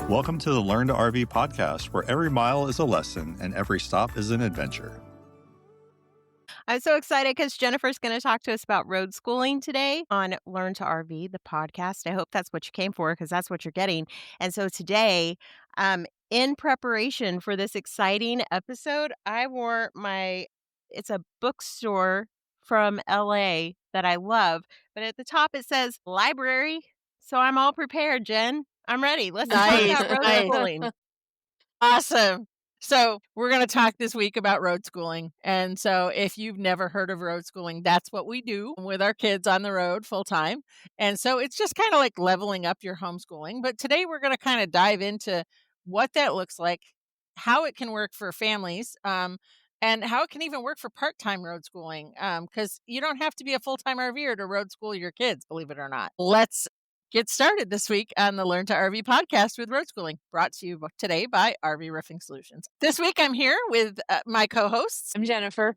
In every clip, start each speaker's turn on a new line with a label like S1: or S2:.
S1: Welcome to the Learn to RV podcast, where every mile is a lesson and every stop is an adventure.
S2: I'm so excited because Jennifer's going to talk to us about road schooling today on Learn to RV, the podcast. I hope that's what you came for because that's what you're getting. And so today, in preparation for this exciting episode, I wore it's a bookstore from LA that I love, but at the top it says library. So I'm all prepared, Jen. I'm ready. Let's talk about road
S3: Nice.
S2: schooling.
S3: Awesome. So we're going to talk this week about road schooling. And so if you've never heard of road schooling, that's what we do with our kids on the road full time. And so it's just kind of like leveling up your homeschooling. But today we're going to kind of dive into what that looks like, how it can work for families, and how it can even work for part-time road schooling. Because you don't have to be a full-time RVer to road school your kids, believe it or not. Let's get started this week on the Learn to RV podcast with Road Schooling, brought to you today by RV Roofing Solutions. This week I'm here with my co-hosts.
S4: I'm Jennifer.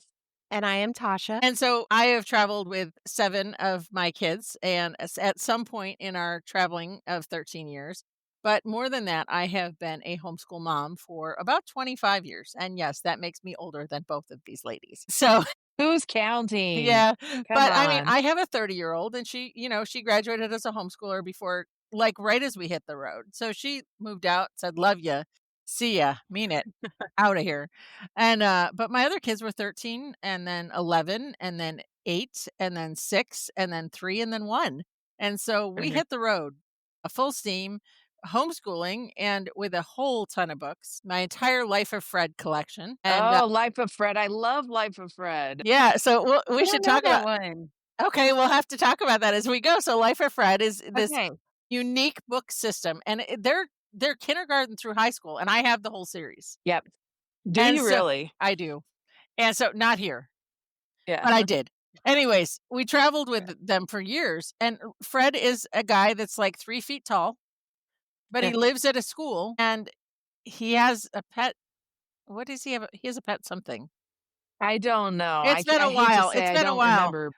S2: And I am Tasha.
S3: And so I have traveled with 7 of my kids, and at some point in our traveling of 13 years. But more than that, I have been a homeschool mom for about 25 years. And yes, that makes me older than both of these ladies. So
S4: Who's counting?
S3: yeah,
S4: Come
S3: but I mean,
S4: on.
S3: I have a 30-year-old and she graduated as a homeschooler before, like right as we hit the road. So she moved out, said, "Love ya. See ya. Mean it. Out of here." And but my other kids were 13 and then 11 and then 8 and then 6 and then 3 and then 1. And so we
S4: Mhm.
S3: hit the road, a full steam, homeschooling, and with a whole ton of books, my entire Life of Fred collection. And
S4: Life of Fred. I love Life of Fred.
S3: yeah, so we should talk about
S2: one.
S3: Okay, we'll have to talk about that as we go. So Life of Fred is this
S2: Okay.
S3: unique book system, and they're kindergarten through high school, and I have the whole series.
S4: Yep. Do
S3: And
S4: you
S3: so-
S4: really?
S3: I do. And so not here,
S4: Yeah.
S3: but I did. Anyways, we traveled with them for years, and Fred is a guy that's like 3 feet tall, but he
S4: Yeah.
S3: lives at a school, and he has a pet. What does he have? He has a pet something.
S4: I don't know.
S3: It's been
S4: I
S3: a
S4: hate
S3: while.
S4: to say
S3: It's
S4: I
S3: been a
S4: don't
S3: while.
S4: remember.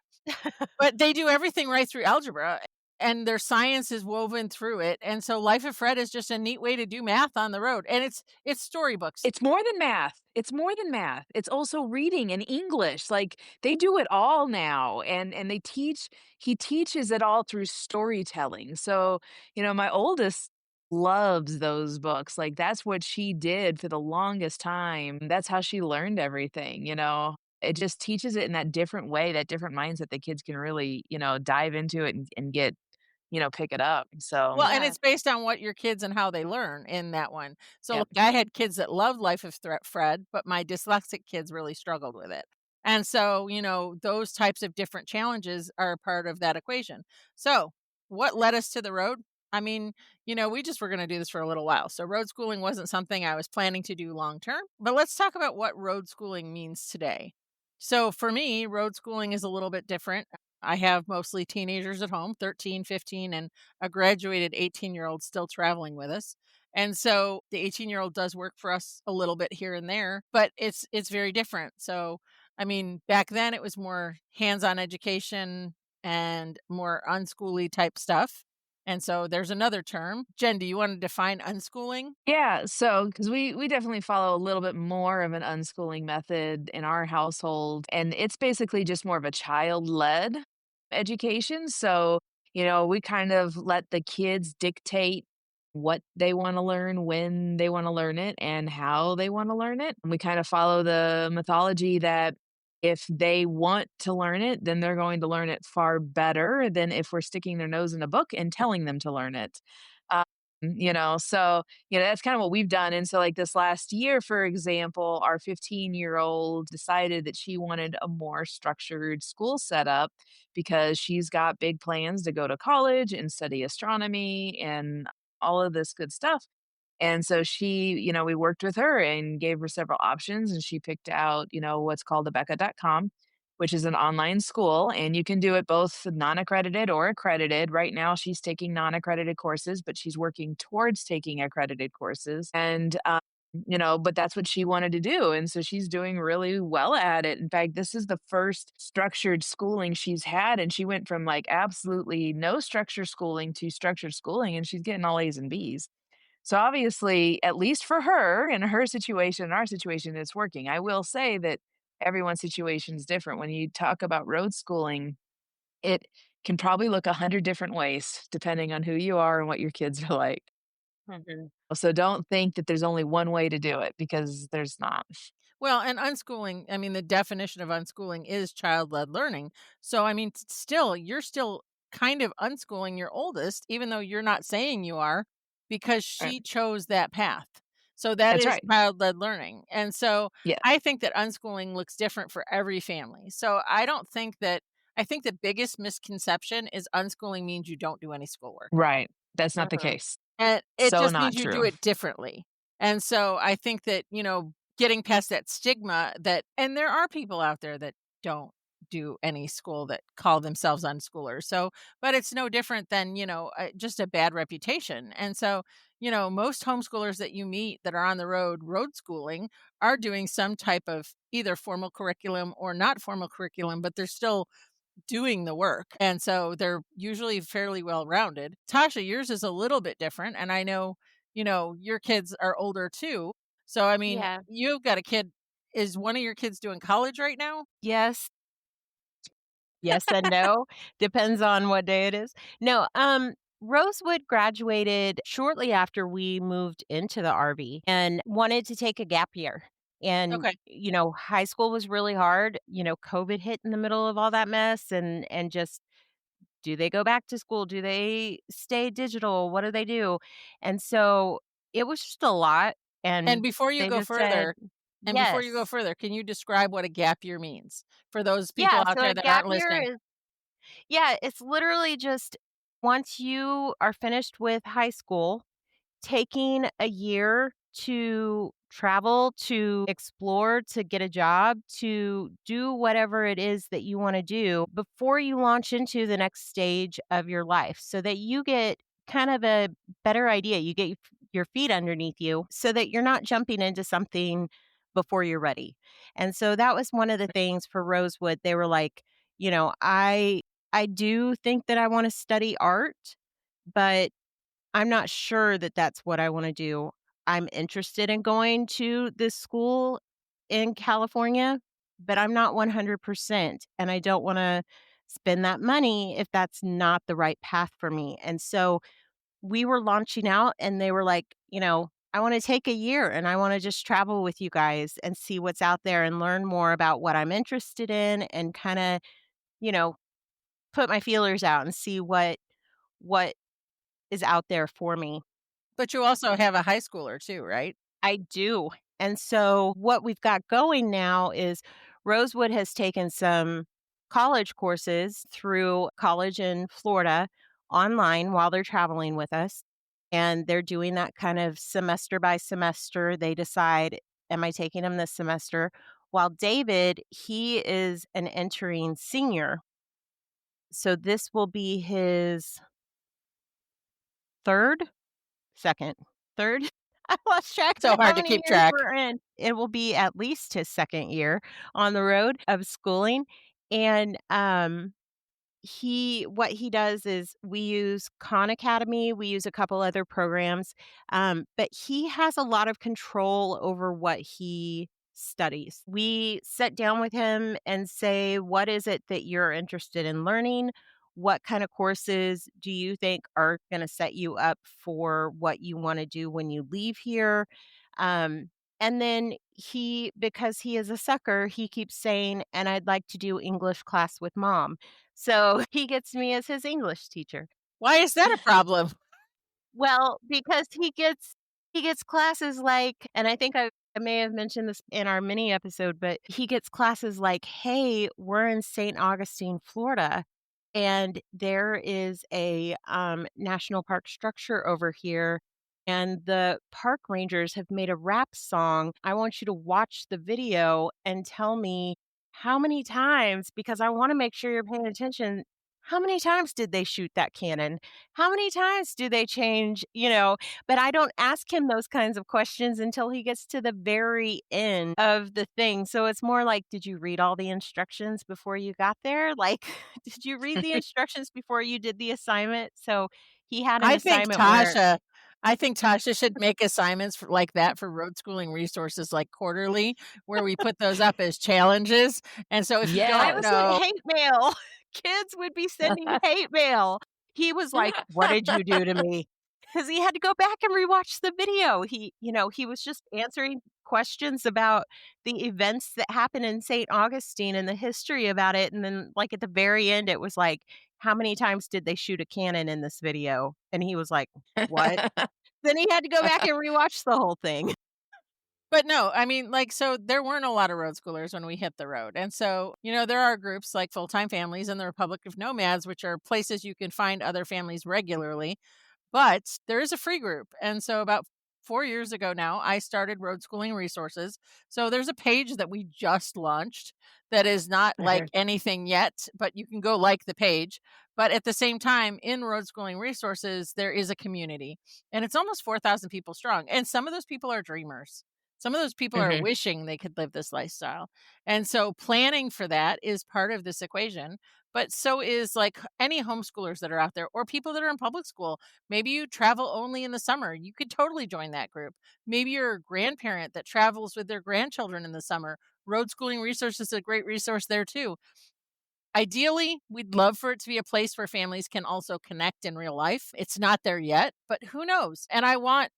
S3: But they do everything right through algebra, and their science is woven through it. And so Life of Fred is just a neat way to do math on the road. And it's storybooks.
S4: It's more than math. It's more than math. It's also reading and English. Like they do it all now. And he teaches it all through storytelling. So, my oldest loves those books. Like that's what she did for the longest time. That's how she learned everything. It just teaches it in that different way, that different mindset that kids can really, dive into it and get, pick it up. So
S3: Well, and
S2: Yeah.
S3: it's based on what your kids and how they learn in that one. So
S4: Yep.
S3: like, I had kids that loved Life of Fred, but my dyslexic kids really struggled with it. And so, those types of different challenges are part of that equation. So what led us to the road? I mean, we just were going to do this for a little while. So road schooling wasn't something I was planning to do long term, but let's talk about what road schooling means today. So for me, road schooling is a little bit different. I have mostly teenagers at home, 13, 15, and a graduated 18-year-old still traveling with us. And so the 18-year-old does work for us a little bit here and there, but it's very different. So, I mean, back then it was more hands-on education and more unschooly type stuff. And so there's another term. Jen, do you want to define unschooling?
S4: Yeah, so because we definitely follow a little bit more of an unschooling method in our household, and it's basically just more of a child-led education. So, we kind of let the kids dictate what they want to learn, when they want to learn it, and how they want to learn it. And we kind of follow the mythology that if they want to learn it, then they're going to learn it far better than if we're sticking their nose in a book and telling them to learn it. So, that's kind of what we've done. And so, like this last year, for example, our 15-year-old decided that she wanted a more structured school setup because she's got big plans to go to college and study astronomy and all of this good stuff. And so she, we worked with her and gave her several options, and she picked out, what's called Abeka.com, which is an online school, and you can do it both non-accredited or accredited. Right now, she's taking non-accredited courses, but she's working towards taking accredited courses. And, but that's what she wanted to do. And so she's doing really well at it. In fact, this is the first structured schooling she's had. And she went from like absolutely no structured schooling to structured schooling, and she's getting all A's and B's. So obviously, at least for her, in her situation, in our situation, it's working. I will say that everyone's situation is different. When you talk about road schooling, it can probably look 100 different ways depending on who you are and what your kids are like.
S2: Mhm.
S4: So don't think that there's only one way to do it because there's not.
S3: Well, and unschooling, I mean, the definition of unschooling is child-led learning. So, I mean, still, you're still kind of unschooling your oldest, even though you're not saying you are, because
S4: Right.
S3: she chose that path. So that
S4: That's
S3: is
S4: right.
S3: child-led learning. And so
S4: Yeah.
S3: I think that unschooling looks different for every family. So I don't think that I think the biggest misconception is unschooling means you don't do any schoolwork.
S4: Right. That's not the
S2: Mhm.
S4: case.
S3: And it
S4: So
S3: just
S4: not
S3: means you do
S4: true.
S3: it differently. And so I think that, getting past that stigma that and there are people out there that don't do any school that call themselves unschoolers. So, but it's no different than, just a bad reputation. And so, most homeschoolers that you meet that are on the road schooling are doing some type of either formal curriculum or not formal curriculum, but they're still doing the work. And so they're usually fairly well rounded. Tasha, yours is a little bit different. And I know, your kids are older too. So, I mean,
S2: Yeah.
S3: you've got a kid. Is one of your kids doing college right now?
S2: Yes. Yes and no, depends on what day it is. No, Rosewood graduated shortly after we moved into the RV and wanted to take a gap year. And,
S3: Okay.
S2: high school was really hard. COVID hit in the middle of all that mess and just do they go back to school? Do they stay digital? What do they do? And so it was just a lot.
S3: And
S2: And
S3: before you
S2: they
S3: go
S2: just said,
S3: further,
S2: yes.
S3: can you describe what a gap year means for those people
S2: Yeah.
S3: out
S2: So
S3: there
S2: a
S3: that
S2: gap
S3: aren't
S2: year
S3: listening?
S2: is Yeah, it's literally just once you are finished with high school, taking a year to travel, to explore, to get a job, to do whatever it is that you want to do before you launch into the next stage of your life so that you get kind of a better idea. You get your feet underneath you so that you're not jumping into something before you're ready. And so that was one of the things for Rosewood. They were like, I do think that I want to study art, but I'm not sure that that's what I wanna do. I'm interested in going to this school in California, but I'm not 100%, and I don't wanna spend that money if that's not the right path for me, and so we were launching out, and they were like, "I wanna take a year, and I wanna just travel with you guys and see what's out there and learn more about what I'm interested in and kinda, you know, put my feelers out and see what is out there for me."
S3: But you also have a high schooler too, right?
S2: I do. And so what we've got going now is Rosewood has taken some college courses through college in Florida online while they're traveling with us. And they're doing that kind of semester by semester. They decide, am I taking them this semester? While David, he is an entering senior. So this will be his third, second, third. I lost track
S3: So
S2: of how
S3: hard to
S2: many
S3: keep
S2: years
S3: track.
S2: we're in. It will be at least his second year on the road of schooling, and, what he does is we use Khan Academy, we use a couple other programs, but he has a lot of control over what he studies. We sit down with him and say, "What is it that you're interested in learning? What kind of courses do you think are gonna set you up for what you wanna do when you leave here?" Um, and then because he is a sucker, he keeps saying, "And I'd like to do English class with mom." So, he gets me as his English teacher.
S3: Why is that a problem?
S2: Well, because he gets classes like and I may have mentioned this in our mini episode, but he gets classes like, "Hey, we're in St. Augustine, Florida, and there is a, national park structure over here, and the park rangers have made a rap song. I want you to watch the video and tell me how many times because I wanna make sure you're paying attention, how many times did they shoot that cannon? How many times do they change, but I don't ask him those kinds of questions until he gets to the very end of the thing. So it's more like, did you read all the instructions before you got there? Like, did you read the instructions before you did the assignment? So he had an
S3: I think
S2: assignment where
S3: Tasha I think Tasha should make assignments for like that for road schooling resources, like quarterly, where we put those up as challenges. And so if you
S2: I
S3: don't
S2: would
S4: Yes.
S2: get
S3: know,
S2: hate mail. Kids would be sending hate mail. He was like, "What did you do to me?" Because he had to go back and rewatch the video. He was just answering questions about the events that happened in St. Augustine and the history about it, and then, like, at the very end, it was like, "How many times did they shoot a cannon in this video?" And he was like, "What?" Then he had to go back and rewatch the whole thing.
S3: but no, I mean, like, so there weren't a lot of road schoolers when we hit the road. And so, there are groups like Full Time Families and the Republic of Nomads, which are places you can find other families regularly. But there is a free group. And so about 4 years ago now, I started Road Schooling Resources. So there's a page that we just launched that is not like anything yet, but you can go like the page. But at the same time, in Road Schooling Resources, there is a community, and it's almost 4,000 people strong. And some of those people are dreamers. Some of those people are
S4: Mhm.
S3: wishing they could live this lifestyle. And so planning for that is part of this equation. But so is like any homeschoolers that are out there or people that are in public school. Maybe you travel only in the summer. You could totally join that group. Maybe you're a grandparent that travels with their grandchildren in the summer. Road Schooling Resources is a great resource there too. Ideally, we'd love for it to be a place where families can also connect in real life. It's not there yet, but who knows? And I want,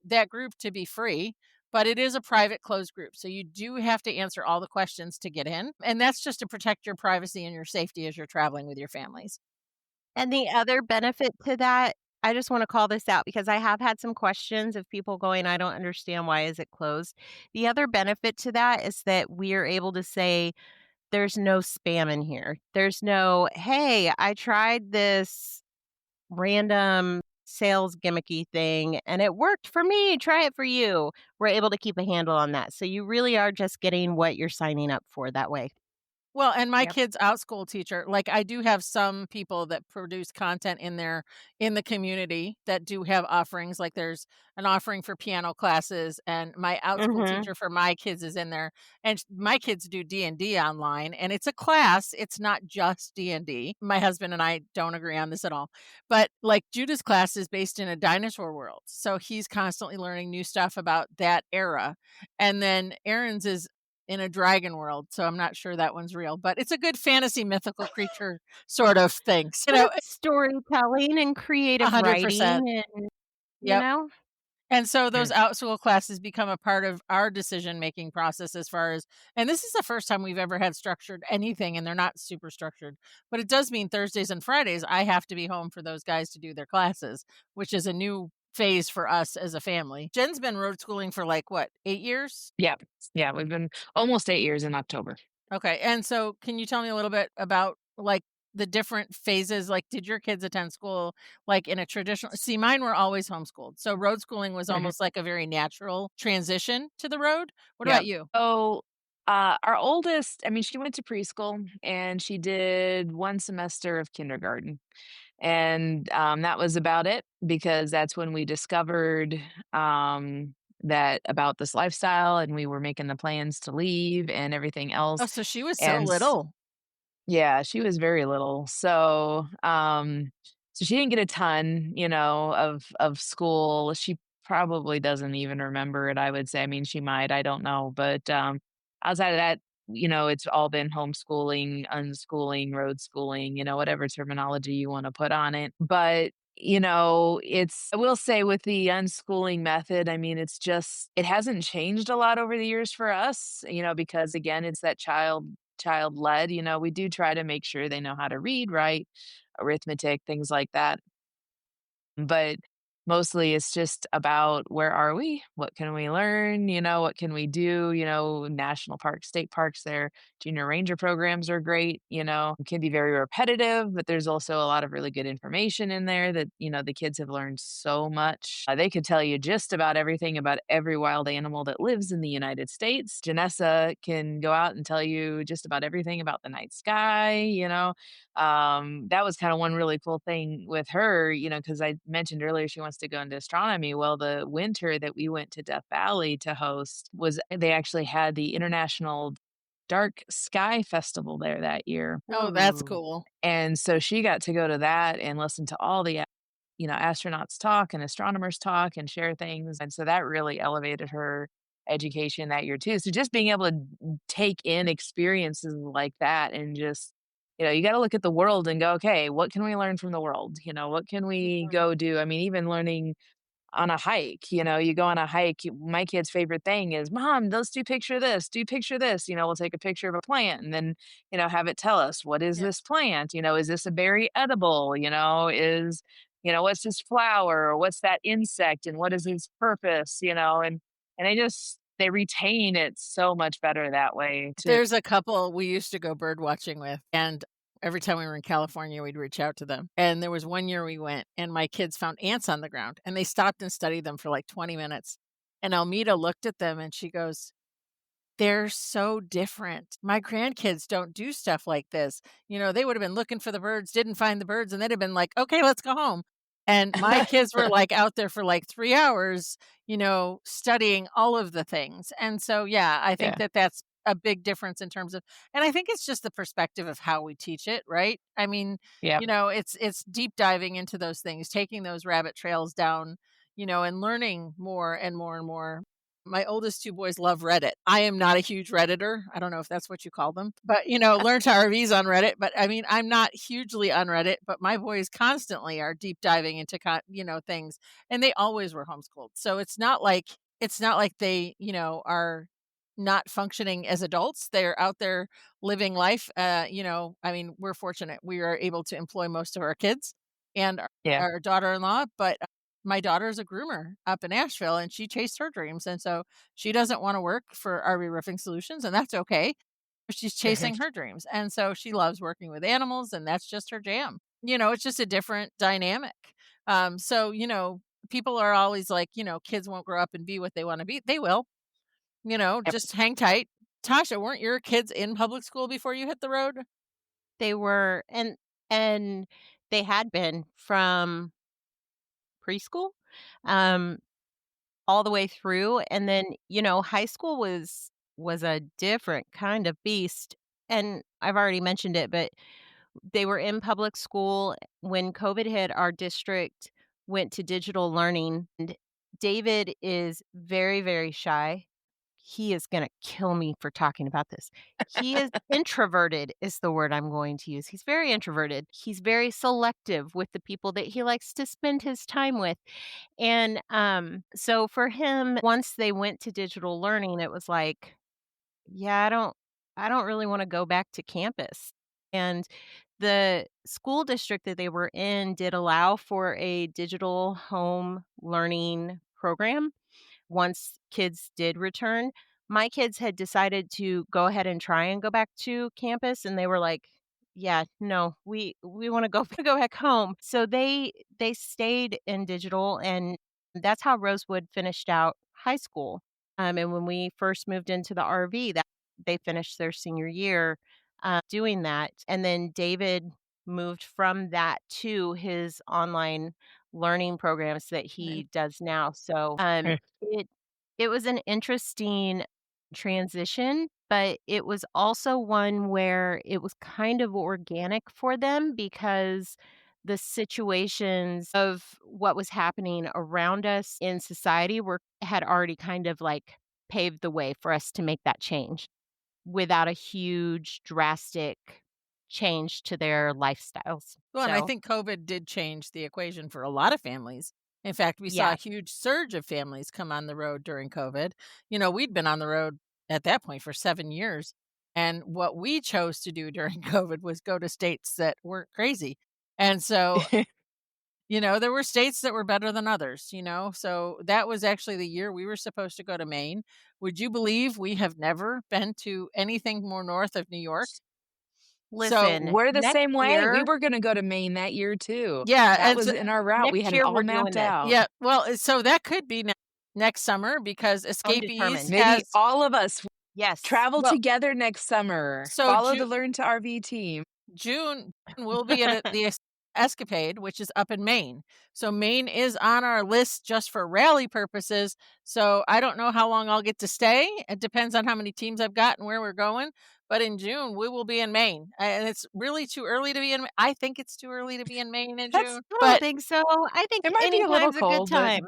S3: that group to be free, but it is a private closed group. So you do have to answer all the questions to get in. And that's just to protect your privacy and your safety as you're traveling with your families.
S2: And the other benefit to that, I just wanna call this out because I have had some questions of people going, "I don't understand, why is it closed?" The other benefit to that is that we are able to say, "There's no spam in here." There's no, "Hey, I tried this random sales gimmicky thing and it worked for me, try it for you." We're able to keep a handle on that. So you really are just getting what you're signing up for that way.
S3: Well, and my
S2: Yep.
S3: kid's outschool teacher, like, I do have some people that produce content in the community that do have offerings, like, there's an offering for piano classes, and my outschool
S2: Mhm.
S3: teacher for my kids is in there, and my kids do D&D online, and it's a class, it's not just D&D. My husband and I don't agree on this at all, but, like, Judah's class is based in a dinosaur world, so he's constantly learning new stuff about that era, and then Aaron's is in a dragon world, so I'm not sure that one's real, but it's a good fantasy mythical creature sort of thing.
S2: But it's storytelling and creative
S3: 100%.
S2: writing and, you
S3: Yep.
S2: know?
S3: And so those
S4: Mm.
S3: outschool classes become a part of our decision-making process as far as, and this is the first time we've ever had structured anything, and they're not super structured, but it does mean Thursdays and Fridays, I have to be home for those guys to do their classes, which is a new phase for us as a family. Jen's been road schooling for, like, what, 8 years?
S4: Yeah. Yeah, we've been almost 8 years in October.
S3: Okay, and so can you tell me a little bit about, like, the different phases? Like, did your kids attend school, like, in a traditional see, mine were always homeschooled, so road schooling was
S4: Mhm.
S3: almost like a very natural transition to the road. What
S4: Yeah.
S3: about you?
S4: So, our oldest, I mean, she went to preschool and she did 1 semester of kindergarten. And, that was about it because that's when we discovered, that about this lifestyle and we were making the plans to leave and everything
S3: Oh,
S4: else.
S3: so she was so
S4: And s
S3: little.
S4: Yeah, she was very little. So she didn't get a ton, of school. She probably doesn't even remember it, I would say. I mean, she might, I don't know. But outside of that, it's all been homeschooling, unschooling, road schooling, whatever terminology you want to put on it. But I will say with the unschooling method, I mean, it hasn't changed a lot over the years for us, because again, it's that child led. We do try to make sure they know how to read, write, arithmetic, things like that. But mostly it's just about where are we? What can we learn? What can we do? National parks, state parks, their junior ranger programs are great. It can be very repetitive, but there's also a lot of really good information in there that, the kids have learned so much. They could tell you just about everything about every wild animal that lives in the United States. Janessa can go out and tell you just about everything about the night sky. That was kind of one really cool thing with her, because I mentioned earlier she wants to go into astronomy. Well, the winter that we went to Death Valley to host was they actually had the International Dark Sky Festival there that year.
S3: Oh, that's
S2: Ooh.
S3: cool.
S4: And so she got to go to that and listen to all the astronauts talk and astronomers talk and share things. And so that really elevated her education that year too. So just being able to take in experiences like that and just, you got to look at the world and go, okay, what can we learn from the world? What can we
S2: Mhm.
S4: go do? I mean, even learning on a hike, you go on a hike, my kid's favorite thing is, "Mom, let's do picture this, do picture this." We'll take a picture of a plant and then, have it tell us, "What is
S2: Yeah.
S4: this plant?" Is this a berry edible? What's this flower? Or what's that insect? And what is its purpose? And they retain it so much better that way too.
S3: There's a couple we used to go bird watching with, and every time we were in California, we'd reach out to them. And there was one year we went, and my kids found ants on the ground, and they stopped and studied them for like 20 minutes. And Almeda looked at them and she goes, they're so different. My grandkids don't do stuff like this. They would have been looking for the birds, didn't find the birds, and they'd have been like, "Okay, let's go home." And my kids were like out there for like 3 hours, studying all of the things. And so, yeah, I think
S4: Yeah.
S3: that that's a big difference in terms of, and I think it's just the perspective of how we teach it, right? I mean,
S4: Yep.
S3: it's deep diving into those things, taking those rabbit trails down, and learning more and more and more. My oldest 2 boys love Reddit. I am not a huge Redditor. I don't know if that's what you call them, but, learn to RVs on Reddit. But I mean, I'm not hugely on Reddit, but my boys constantly are deep diving into, things, and they always were homeschooled. So it's not like they, are not functioning as adults. They're out there living life. I mean, we're fortunate. We are able to employ most of our kids and
S4: Yeah.
S3: our daughter-in-law, but my daughter's a groomer up in Asheville, and she chased her dreams, and so she doesn't wanna work for RV Roofing Solutions, and that's okay. She's chasing her dreams, and so she loves working with animals, and that's just her jam. It's just a different dynamic. So, people are always like, kids won't grow up and be what they wanna be. They will,
S4: Yep.
S3: just hang tight. Tasha, weren't your kids in public school before you hit the road?
S2: They were, and they had been from preschool, um, all the way through, and then, high school was a different kind of beast, and I've already mentioned it, but they were in public school. When COVID hit, our district went to digital learning, and David is very, very shy. He is gonna kill me for talking about this. He is introverted is the word I'm going to use. He's very introverted. He's very selective with the people that he likes to spend his time with. And, so for him, once they went to digital learning, it was like, yeah, I don't really wanna go back to campus. And the school district that they were in did allow for a digital home learning program once kids did return. My kids had decided to go ahead and try and go back to campus, and they were like, "Yeah, no, we wanna go go back home." So they stayed in digital, and that's how Rosewood finished out high school. And when we first moved into the RV, that they finished their senior year, doing that, and then David moved from that to his online learning programs that he does now. So, it it was an interesting transition, but it was also one where it was kind of organic for them because the situations of what was happening around us in society were had already kind of, like, paved the way for us to make that change without a huge drastic change to their lifestyles.
S3: Well, and I
S2: So,
S3: think COVID did change the equation for a lot of families. In fact, we saw
S2: yeah.
S3: a huge surge of families come on the road during COVID. We'd been on the road at that point for 7 years. And what we chose to do during COVID was go to states that weren't crazy. And so, there were states that were better than others, So that was actually the year we were supposed to go to Maine. Would you believe we have never been to anything more north of New York? So,
S2: Listen,
S4: We're the
S2: next
S4: same way. We
S2: year
S4: were gonna go to Maine that year too.
S3: yeah,
S4: That
S3: and
S4: was
S3: so
S4: in our route. We
S2: next
S4: had it
S2: year
S4: all
S2: we're doing
S4: mapped
S2: this.
S4: out.
S3: yeah, well, so that could be next summer because Escapees
S2: Undetermined.
S4: Maybe
S3: has
S4: all of us
S2: Yes.
S4: travel
S3: well,
S4: together next summer.
S3: so
S4: Follow the Learn to RV team.
S3: June will be at the escapade, which is up in Maine. So Maine is on our list just for rally purposes. So I don't know how long I'll get to stay. It depends on how many teams I've got and where we're going. But in June, we will be in Maine. And it's really too early to be in I think it's too early to be in Maine in
S4: That's
S3: June.
S2: I don't
S3: But
S2: think so. I think
S4: it might be
S2: any
S4: a little
S2: time's a good
S4: cold, but
S2: time.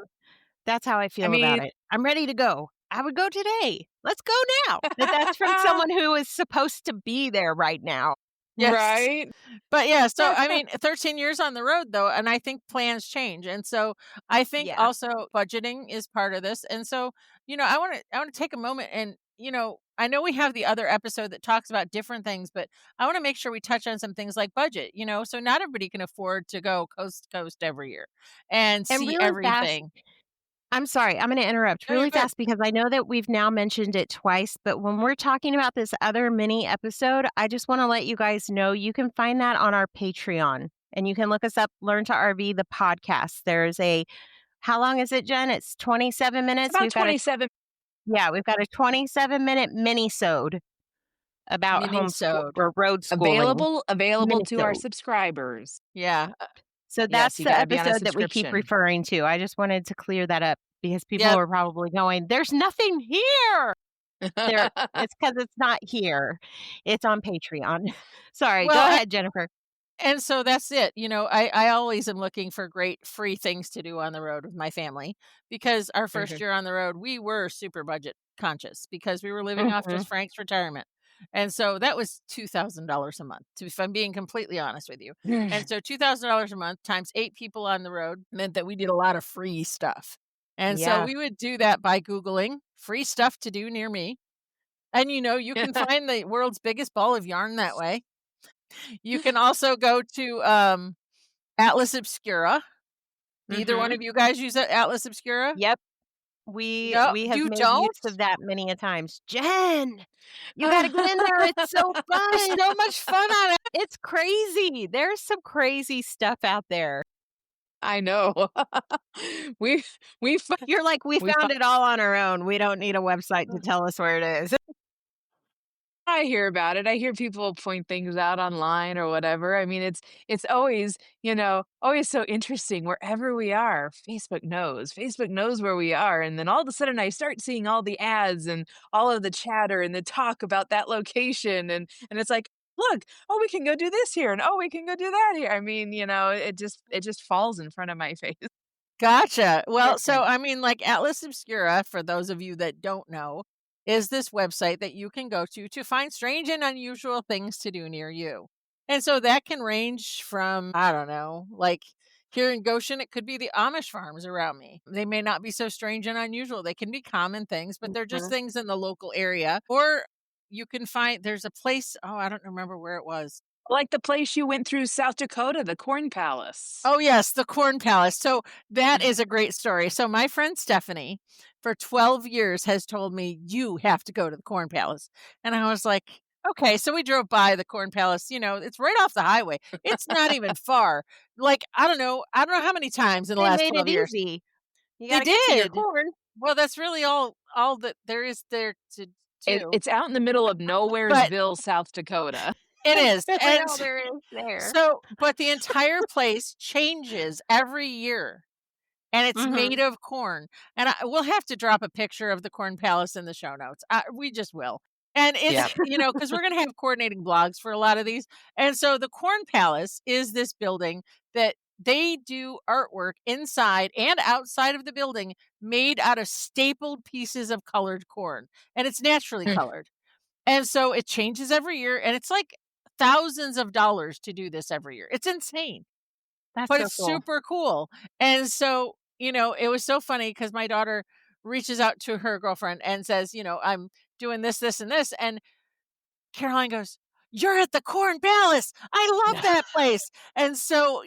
S2: That's how I
S4: I
S2: feel
S4: mean,
S2: about it. I'm ready to go. I would go today. Let's go now. But that's from someone who is supposed to be there right now.
S3: yes.
S4: right?
S3: But yeah, so I mean, 13 years on the road though, and I think plans change. And so I think
S2: Yeah.
S3: also budgeting is part of this. And so, I want to take a moment and, I know we have the other episode that talks about different things, but I want to make sure we touch on some things like budget, so not everybody can afford to go coast to coast every year and
S2: And
S3: see
S2: really fast,
S3: everything.
S2: I'm sorry, I'm going to interrupt
S3: No, you're
S2: really
S3: good.
S2: fast because I know that we've now mentioned it twice, but when we're talking about this other mini episode, I just want to let you guys know you can find that on our Patreon and you can look us up, Learn to RV, the podcast. There's how long is it, Jen? It's 27
S4: It's
S2: minutes.
S4: about 27
S2: We've got a 27-minute mini-sode about homeschool
S3: Mini-sode.
S2: or road schooling.
S4: available to our
S2: Mini-sode.
S4: subscribers.
S3: Yeah.
S2: So
S4: Yes,
S2: that's
S4: you
S2: the
S4: gotta be on a
S2: episode that we keep
S4: subscription.
S2: referring to. I just wanted to clear that up because people
S3: Yep.
S2: are probably going, "There's nothing here." It's because it's not here. It's on Patreon. Sorry, go
S3: Well,
S2: ahead, Jennifer.
S3: and so that's it. I always am looking for great free things to do on the road with my family because our first
S2: Mhm,
S3: year on the road, we were super budget conscious because we were living off
S2: mhm.
S3: just Frank's retirement. And so that was $2,000 a month, if I'm being completely honest with you. And so $2,000 a month times 8 people on the road meant that we did a lot of free stuff. And so
S2: Yeah.
S3: we would do that by Googling free stuff to do near me. And you can find the world's biggest ball of yarn that way. You can also go to Atlas Obscura. Do either one
S2: Mhm.
S3: of you guys use Atlas Obscura?
S2: Yep. We
S3: No,
S2: we have
S3: you
S2: made use
S3: don't?
S2: of that many a times. Jen, you gotta get in there. It's so
S3: There's
S2: fun.
S3: so much fun on it.
S2: It's crazy. There's some crazy stuff out there.
S4: I know. we we fi
S2: You're like, "We
S4: we fi
S2: found it all on our own. We don't need a website to tell us where it is."
S4: I hear about it. I hear people point things out online or whatever. I mean, it's always, always so interesting wherever we are. Facebook knows. Facebook knows where we are. And then all of a sudden I start seeing all the ads and all of the chatter and the talk about that location. And it's like, look, oh, we can go do this here and oh, we can go do that here. I mean, it just falls in front of my face.
S3: Gotcha. Well, so,
S2: Listen.
S3: I mean, like, Atlas Obscura, for those of you that don't know, is this website that you can go to find strange and unusual things to do near you. And so that can range from, I don't know, like here in Goshen, it could be the Amish farms around me. They may not be so strange and unusual. They can be common things, but they're just
S2: Mhm.
S3: things in the local area. Or you can find there's a place, oh, I don't remember where it was.
S4: Like the place you went through South Dakota, the Corn Palace.
S3: Oh, yes, the Corn Palace. So that is a great story. So my friend Stephanie, for 12 years, has told me, "You have to go to the Corn Palace." And I was like, "Okay." So we drove by the Corn Palace. It's right off the highway. It's not even far. Like, I don't know how many times in the
S2: They
S3: last
S2: made it
S3: 12 years.
S2: easy. You
S3: They
S2: gotta get to your
S3: did.
S2: corn.
S3: Well, that's really all that there is there to do.
S4: It's out in the middle of
S3: But
S4: Nowheresville, South Dakota.
S3: it
S2: That's
S3: is.
S2: really
S3: And
S2: all there is there.
S3: but the entire place changes every year. And it's
S2: Mhm.
S3: made of corn. And we'll have to drop a picture of the Corn Palace in the show notes. We just will. And it's,
S4: Yeah.
S3: because we're going to have coordinating blogs for a lot of these. And so the Corn Palace is this building that they do artwork inside and outside of the building made out of stapled pieces of colored corn. And it's naturally colored. And so it changes every year. And it's like thousands of dollars to do this every year. It's insane,
S2: That's
S3: but
S2: so
S3: it's
S2: cool.
S3: super cool. And so, it was so funny because my daughter reaches out to her girlfriend and says, "I'm doing this, this, and this." And Caroline goes, "You're at the Corn Palace. I love that place." And so,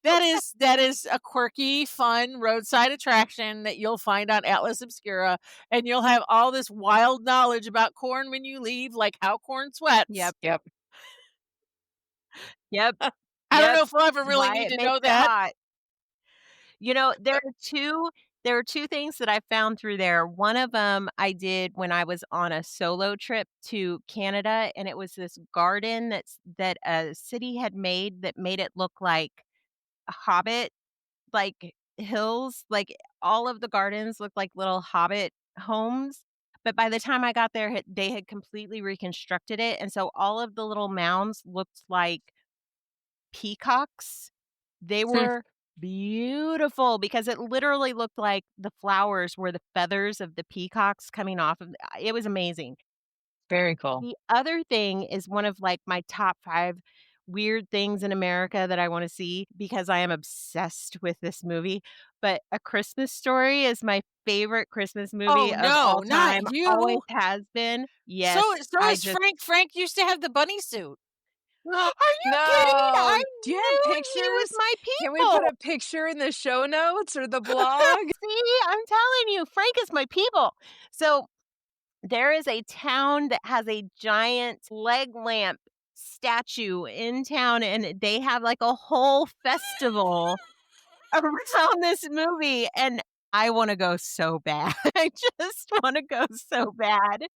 S3: that is a quirky, fun roadside attraction that you'll find on Atlas Obscura. And you'll have all this wild knowledge about corn when you leave, like how corn sweats.
S2: Yep.
S4: Yep.
S2: Yep.
S3: I don't
S2: Yep.
S3: know if we'll ever really
S2: Why
S3: need
S2: it
S3: to
S2: makes
S3: know
S2: it
S3: that.
S2: hot. There are 2 There are 2 things that I found through there. One of them I did when I was on a solo trip to Canada, and it was this garden that a city had made it look like a Hobbit, like, hills, like, all of the gardens looked like little Hobbit homes, but by the time I got there, they had completely reconstructed it, and so all of the little mounds looked like peacocks. They were beautiful because it literally looked like the flowers were the feathers of the peacocks coming off of it was amazing.
S4: Very cool.
S2: The other thing is one of, like, my top 5 weird things in America that I wanna see because I am obsessed with this movie, but A Christmas Story is my favorite Christmas movie
S3: Oh,
S2: of all
S3: no,
S2: time,
S3: not
S2: always
S3: you.
S2: has been.
S3: So
S2: Yes,
S3: so
S2: I
S3: is
S2: just
S3: Frank. Frank used to have the bunny suit.
S2: Are you kidding? I
S4: No. Do you have
S2: knew he was
S4: pictures?
S2: my
S4: Can we put
S2: people.
S4: a picture in the show notes or the blog?
S2: See, I'm telling you, Frank is my people. So, there is a town that has a giant leg lamp statue in town, and they have, like, a whole festival around this movie, and I wanna go so bad. I just wanna go so bad.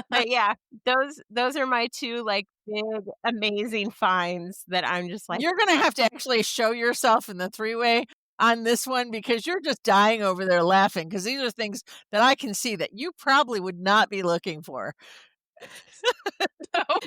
S2: But, yeah, those are my 2, like, big, amazing finds that I'm just like,
S3: You're gonna have to actually show yourself in the three-way on this one because you're just dying over there laughing because these are things that I can see that you probably would not be looking for.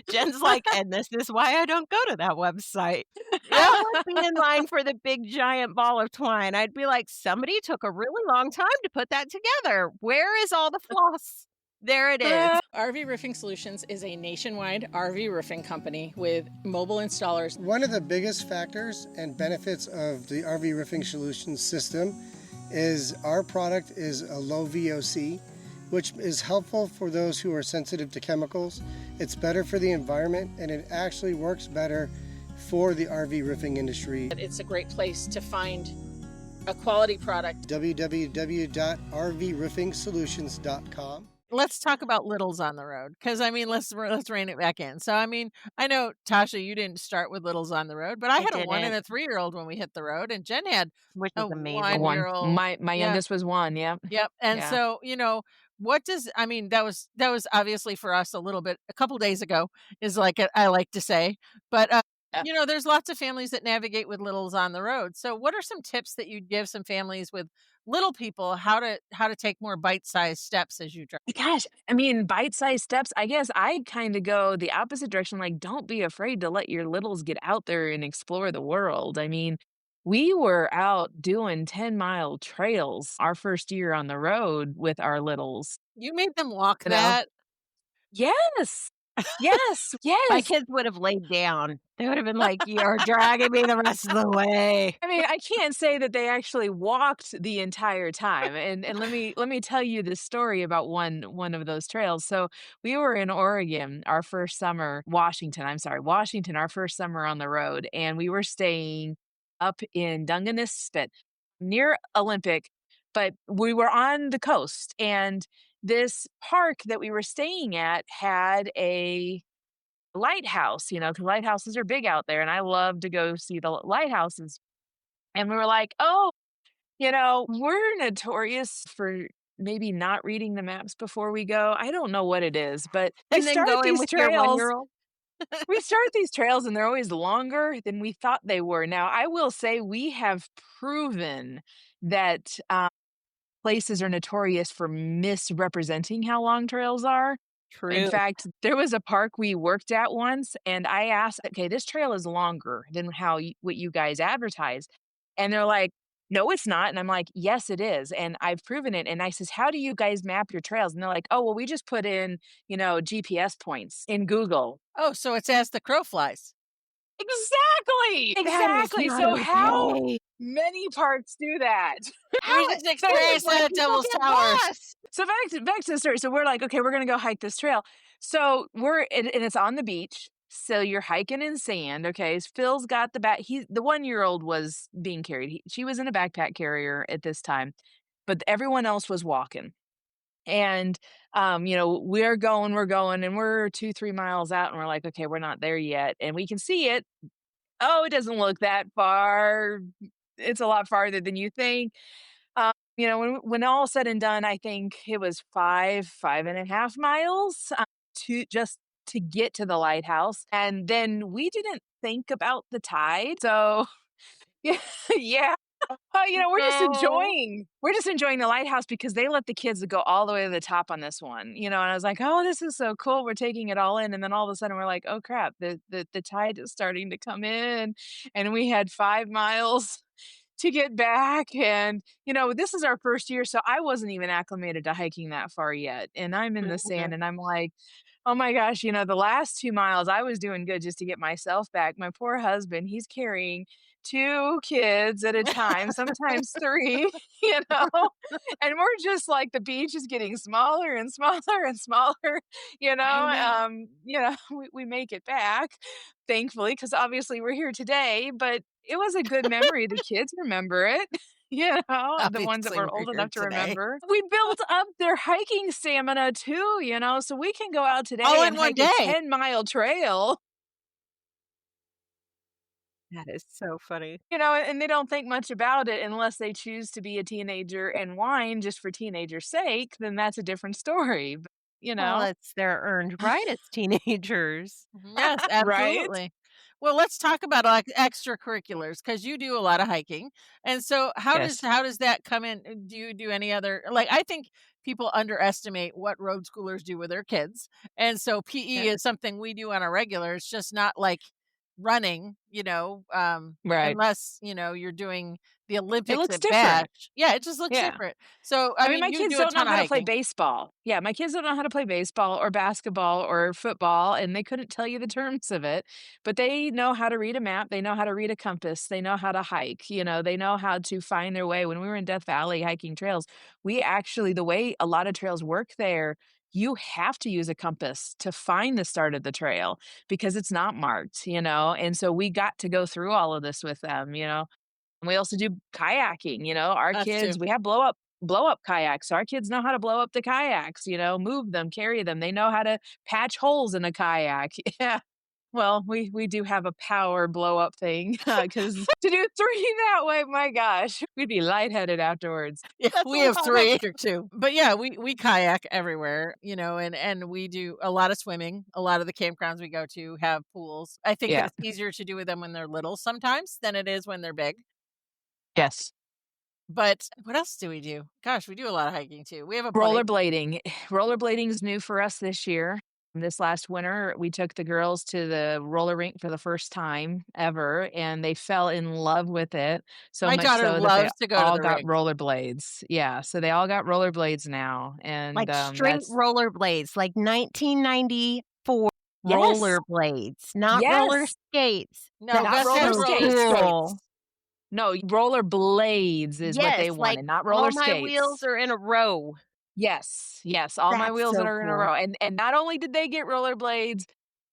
S2: Jen's like, "And this is why I don't go to that website."
S3: Yeah.
S2: I would be in line for the big giant ball of twine. I'd be like, "Somebody took a really long time to put that together. Where is all the floss?" There it is.
S3: RV Roofing Solutions is a nationwide RV roofing company with mobile installers.
S5: One of the biggest factors and benefits of the RV Roofing Solutions system is our product is a low VOC, which is helpful for those who are sensitive to chemicals. It's better for the environment, and it actually works better for the RV roofing industry.
S3: It's a great place to find a quality product.
S5: www.rvroofingsolutions.com.
S3: Let's talk about littles on the road because I mean, let's rein it back in. So I mean, I know Tasha, you didn't start with littles on the road, but I
S2: I
S3: had a 1 and
S2: didn't,
S3: a 3-year-old when we hit the road, and Jen had
S2: which
S3: a
S2: is amazing.
S3: 1-year-old.
S4: My
S3: Yeah,
S4: youngest was 1, yep.
S3: yep. And
S4: Yeah.
S3: so what does I mean? That was obviously for us a couple days ago is like I like to say, but
S4: Yeah.
S3: there's lots of families that navigate with littles on the road. So what are some tips that you'd give some families with little people how to take more bite-sized steps as you drive?
S4: Gosh, I mean, bite-sized steps, I guess I kinda go the opposite direction, like, don't be afraid to let your littles get out there and explore the world. I mean, we were out doing 10-mile trails our first year on the road with our littles,
S3: You made them walk
S4: you know?
S3: that?
S4: Yes! Yes,
S2: My
S4: yes!
S2: kids would have laid down. They would have been like, "You're dragging me the rest of the way."
S4: I mean, I can't say that they actually walked the entire time, and let me tell you this story about one of those trails. So, we were in Oregon our first summer Washington, our first summer on the road, and we were staying up in Dungeness near Olympic, but we were on the coast, and this park that we were staying at had a lighthouse, 'cause lighthouses are big out there, and I love to go see the lighthouses. And we were like, "Oh, we're notorious for maybe not reading the maps before we go." I don't know what it is, but
S2: And then go in with your one-year-old.
S4: we start these trails, and they're always longer than we thought they were. Now, I will say we have proven that, places are notorious for misrepresenting how long trails are. In
S2: True.
S4: fact, there was a park we worked at once, and I asked, "Okay, this trail is longer than what you guys advertise." And they're like, "No, it's not." And I'm like, "Yes, it is. And I've proven it." And I says, "How do you guys map your trails?" And they're like, "Oh, well, we just put in, GPS points in Google."
S3: Oh, so it's as the crow flies.
S4: Exactly.
S2: That is
S4: Exactly.
S2: not
S4: So how
S2: okay.
S4: many parks do that?
S3: We
S2: How
S3: just
S2: that is
S3: experienced
S2: why
S3: that at
S2: people
S3: Devil's
S2: get
S3: Towers.
S2: lost.
S4: So back to the story. So we're like, okay, we're gonna go hike this trail. So and it's on the beach. So you're hiking in sand. Okay, Phil's got the 1-year-old was being carried. She was in a backpack carrier at this time, but everyone else was walking. And we're going, and we're 2-3 miles out, and we're like, okay, we're not there yet, and we can see it. Oh, it doesn't look that far. It's a lot farther than you think. When all is said and done, I think it was 5.5 miles to get to the lighthouse. And then we didn't think about the tide. So yeah, yeah. We're just
S2: No.
S4: enjoying the lighthouse because they let the kids go all the way to the top on this one. And I was like, "Oh, this is so cool. We're taking it all in." And then all of a sudden we're like, "Oh crap, the tide is starting to come in." And we had 5 miles to get back. And this is our first year, so I wasn't even acclimated to hiking that far yet. And I'm in the
S2: Mhm.
S4: sand and I'm like, oh my gosh, the last 2 miles I was doing good just to get myself back. My poor husband, he's carrying 2 kids at a time, sometimes 3, you know? And we're just like the beach is getting smaller and smaller and smaller,
S2: I know.
S4: we make it back, thankfully, because obviously we're here today, but it was a good memory. The kids remember it. The ones that
S2: Obviously,
S4: were
S2: we're
S4: old
S2: here
S4: enough to
S2: today.
S4: remember. We built up their hiking stamina too, so we can go out
S2: All
S4: today
S2: in
S4: and
S2: one
S4: hike a
S2: day.
S4: 10-mile trail,
S2: That is so funny.
S4: and they don't think much about it unless they choose to be a teenager and whine just for teenager's sake, then that's a different story. But,
S2: Well, it's their earned right as teenagers.
S3: Yes,
S4: right?
S3: absolutely. Well, let's talk about, like, extracurriculars because you do a lot of hiking, and so
S4: Yes.
S3: how does that come in? Do you do any other like, I think people underestimate what road schoolers do with their kids, and so PE
S4: Yeah.
S3: is something we do on a regular, it's just not like running,
S4: Right.
S3: unless, you're doing the
S4: It
S3: Olympics
S4: looks
S3: at
S4: different.
S3: Bash. Yeah, it just looks
S4: Yeah.
S3: different. So, I
S4: I mean,
S3: mean,
S4: my
S3: you
S4: kids
S3: do a
S4: don't know
S3: ton of
S4: how to play
S3: hiking.
S4: baseball. Yeah, my kids don't know how to play baseball or basketball or football, and they couldn't tell you the terms of it, but they know how to read a map, they know how to read a compass, they know how to hike, they know how to find their way. When we were in Death Valley hiking trails, we actually the way a lot of trails work there, you have to use a compass to find the start of the trail because it's not marked, and so we got to go through all of this with them. And we also do kayaking, our
S3: Us
S4: kids,
S3: too.
S4: we have blow up kayaks. So our kids know how to blow up the kayaks, move them, carry them. They know how to patch holes in a kayak. Yeah. Well, we do have a power blow up thing because to do 3 that way, my gosh, we'd be lightheaded afterwards.
S3: Yeah,
S4: That's a
S3: we have
S4: lot of
S3: 3.
S4: extra too.
S3: But yeah, we kayak everywhere, and we do a lot of swimming. A lot of the campgrounds we go to have pools. I think
S4: Yeah.
S3: it's easier to do with them when they're little sometimes than it is when they're big.
S4: Yes.
S3: But what else do we do? Gosh, we do a lot of hiking too. We have a buddy.
S4: Rollerblading. Rollerblading is new for us this year. This last winter, we took the girls to the roller rink for the first time ever, and they fell in love with it, so
S3: My
S4: much
S3: daughter
S4: so that they
S3: loves to go to
S4: all
S3: the
S4: got
S3: rink.
S4: rollerblades. Yeah, so they all got rollerblades now, and,
S2: Like straight
S4: that's
S2: rollerblades, like 1994
S4: yes,
S2: rollerblades, not roller
S4: yes,
S2: skates.
S3: No,
S4: not
S2: That's
S3: Gus
S4: roller
S3: has
S2: so
S3: roller
S2: cool.
S4: skates.
S3: skates.
S4: No, rollerblades is what
S2: Yes,
S4: they
S2: like
S4: wanted, not roller
S2: all my wheels
S4: skates.
S2: are in a row.
S4: Yes, yes, all my
S2: That's
S4: wheels that
S2: so
S4: are in a
S2: cool.
S4: row, and not only did they get rollerblades,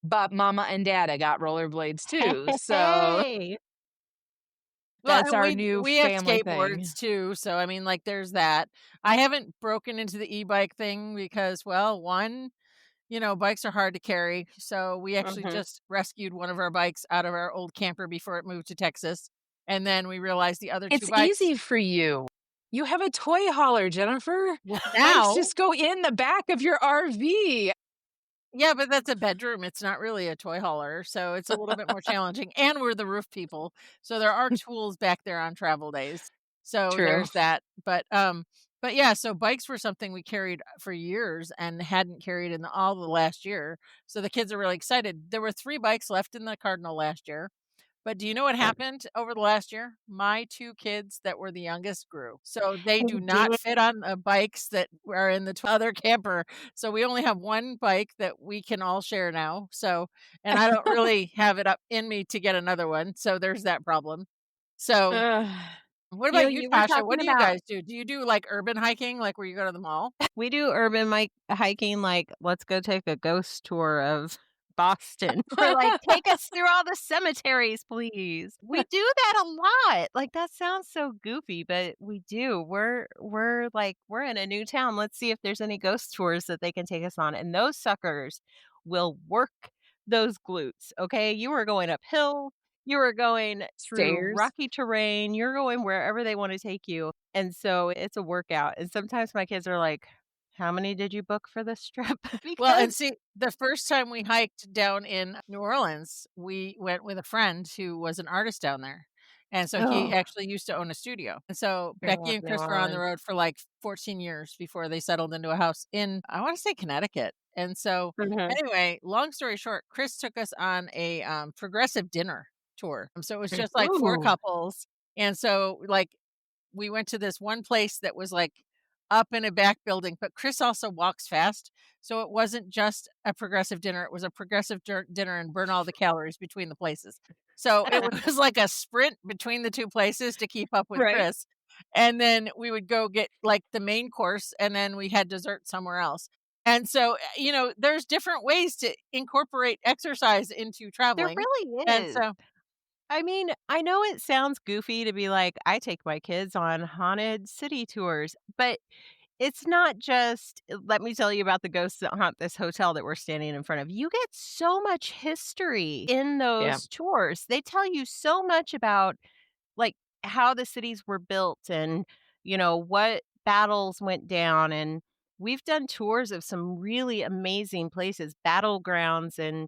S4: but mama and dada got rollerblades too, so
S2: Hey.
S3: Well,
S4: that's
S3: and
S4: our
S3: we
S4: new
S3: we have
S4: family thing.
S3: skateboards too, so I mean, like, there's that. I haven't broken into the e-bike thing because, well, one, bikes are hard to carry, so we actually
S2: Mhm.
S3: just rescued one of our bikes out of our old camper before it moved to Texas, and then we realized the other 2
S4: It's
S3: bikes
S4: easy for you. You have a toy hauler, Jennifer.
S3: well,
S4: Bikes
S3: now
S4: just go in the back of your RV.
S3: yeah, but that's a bedroom, it's not really a toy hauler, so it's a little bit more challenging, and we're the roof people, so there are tools back there on travel days. So
S4: True.
S3: there's that, but yeah, so bikes were something we carried for years and hadn't carried in all the last year, so the kids are really excited. There were 3 bikes left in the Cardinal last year, but do you know what happened over the last year? My 2 kids that were the youngest grew. So they
S2: They
S3: do not
S2: did.
S3: fit on the bikes that are in the other camper. So we only have 1 bike that we can all share now. So and I don't really have it up in me to get another one. So there's that problem. So
S4: Ugh.
S3: what about you,
S2: You were
S3: Tasha? What
S2: talking
S3: do you
S2: about
S3: guys do? Do you do like urban hiking, like where you go to the mall?
S2: we do urban hiking, like, let's go take a ghost tour of Boston. We're like, "Take us through all the cemeteries, please." We do that a lot. Like, that sounds so goofy, but we do. We're like, "We're in a new town. Let's see if there's any ghost tours that they can take us on." And those suckers will work those glutes, okay? You are going uphill. You were going through
S4: Stairs.
S2: rocky terrain, you're going wherever they wanna take you, and so it's a workout, and sometimes my kids are like, "How many did you book for this trip?"
S3: Well, and
S2: Because
S3: see, the first time we hiked down in New Orleans, we went with a friend who was an artist down there. And so he
S2: oh,
S3: actually used to own a studio. And so
S2: I
S3: Becky
S2: love
S3: and
S2: New
S3: Chris were on the
S2: Orleans.
S3: road for like 14 years before they settled into a house in, I want to say, Connecticut. And so,
S2: Mhm.
S3: anyway, long story short, Chris took us on a progressive dinner tour. So it was just like four
S2: Ooh,
S3: couples. And so, like, we went to this one place that was, like, up in a back building, but Chris also walks fast, so it wasn't just a progressive dinner, it was a progressive dinner and burn all the calories between the places. So it was like a sprint between the 2 places to keep up with
S2: right.
S3: Chris, and then we would go get, like, the main course, and then we had dessert somewhere else. And so, there's different ways to incorporate exercise into
S2: There
S3: traveling,
S2: really
S3: and
S2: is.
S3: so
S2: I mean, I know it sounds goofy to be like, I take my kids on haunted city tours, but it's not just, let me tell you about the ghosts that haunt this hotel that we're standing in front of. You get so much history in
S4: Yeah.
S2: those tours. They tell you so much about like how the cities were built and, what battles went down. And we've done tours of some really amazing places, battlegrounds and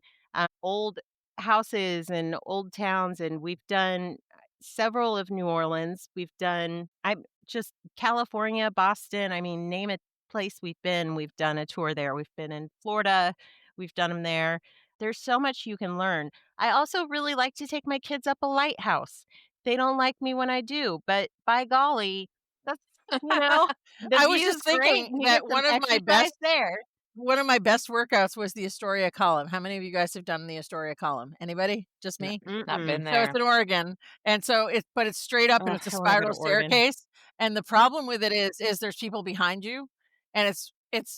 S2: old houses and old towns. And we've done several of New Orleans. We've done, I'm just California, Boston. I mean, name a place we've been. We've done a tour there. We've been in Florida. We've done them there. There's so much you can learn. I also really like to take my kids up a lighthouse. They don't like me when I do, but by golly, that's the
S3: I was
S2: view's
S3: just
S2: great,
S3: thinking
S2: and you get
S3: that
S2: some exercise there.
S3: one of my best workouts was the Astoria Column. How many of you guys have done the Astoria Column? Anybody? Just
S4: N
S3: me?
S4: not been
S2: Mm-mm.
S3: So it's
S4: there.
S3: in Oregon, and so it's straight up and
S2: Ugh,
S3: it's a
S2: I wanna go
S3: spiral
S2: to Oregon.
S3: staircase, and the problem with it is there's people behind you, and it's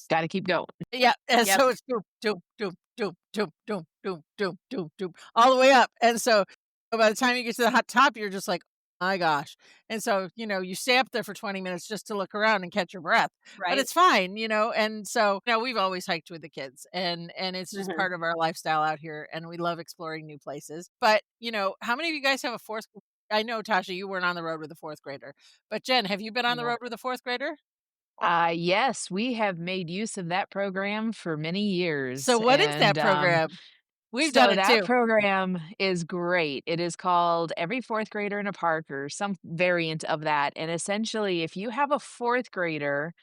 S4: Gotta keep going.
S3: yeah, and
S2: Yep,
S3: so it's doop, doop, doop, doop, doop, doop, doop, doop, doop, doop, all the way up, and so by the time you get to the hot top, you're just like, "My gosh," and so, you stay up there for 20 minutes just to look around and catch your breath, but
S2: right?
S3: it's fine, and so, we've always hiked with the kids, and it's just
S2: Mhm.
S3: part of our lifestyle out here, and we love exploring new places, but, how many of you guys have a 4th I know, Tasha, you weren't on the road with a 4th grader, but Jen, have you been on the
S2: No.
S3: road with a 4th grader?
S4: Yes, we have made use of that program for many
S3: So
S4: years,
S3: what is
S4: and,
S3: that program? We've done
S4: so
S3: it
S4: that
S3: too.
S4: program is great. It is called Every 4th Grader in a Park or some variant of that, and essentially, if you have a 4th grader,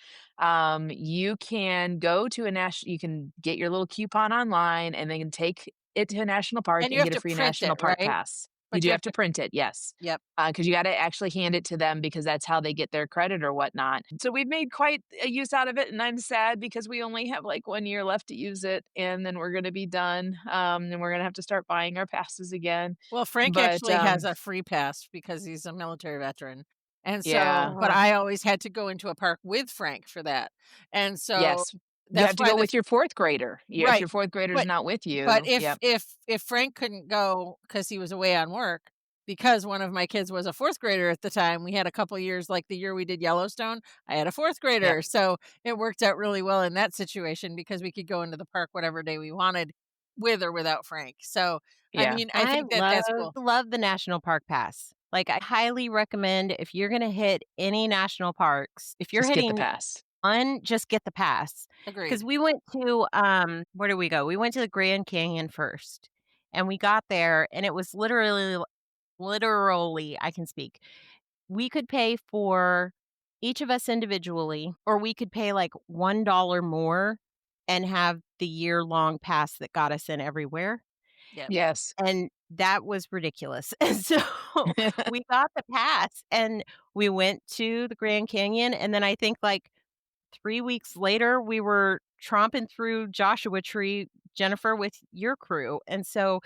S4: you can go to a national. You can get your little coupon online and then take it to a national park
S3: And you
S4: and
S3: have
S4: get a
S3: to
S4: free
S3: print
S4: national
S3: it,
S4: park
S3: right?
S4: pass. You
S3: But
S4: do
S3: you
S4: have
S3: have
S4: to
S3: to
S4: print it, yes.
S3: Yep.
S4: Because you gotta actually hand it to them because that's how they get their credit or whatnot. So we've made quite a use out of it, and I'm sad because we only have, like, 1 year left to use it, and then we're gonna be done, and we're gonna have to start buying our passes again.
S3: Well, Frank
S4: But,
S3: actually has a free pass because he's a military veteran. And so
S4: yeah,
S3: but
S2: Oh,
S3: I always had to go into a park with Frank for that. And so
S4: yes. You
S3: that's
S4: have to
S3: why
S4: go
S3: the
S4: with your 4th grader. Yeah, if
S3: right.
S4: your 4th grader's
S3: But
S4: not with
S3: but
S4: you,
S3: if
S4: yep,
S3: if Frank couldn't go because he was away on work, because one of my kids was a 4th grader at the time, we had a couple years, like the year we did Yellowstone, I had a 4th
S4: yep,
S3: grader. So it worked out really well in that situation because we could go into the park whatever day we wanted with or without Frank. So, I
S4: yeah.
S3: mean, I
S2: I
S3: think that that's cool.
S2: love the national park pass. Like, I highly recommend if you're gonna hit any national parks, if you're
S4: Just get the
S2: hitting
S4: pass.
S2: one, just get the pass. Because
S3: Agreed.
S2: we went to, where did we go? We went to the Grand Canyon first, and we got there, and it was literally, I can speak. We could pay for each of us individually, or we could pay, like, $1 more and have the year-long pass that got us in everywhere.
S3: Yep.
S4: Yes.
S2: And that was ridiculous. And so we got the pass and we went to the Grand Canyon, and then I think, like, 3 weeks later, we were tromping through Joshua Tree, Jennifer, with your crew, and so,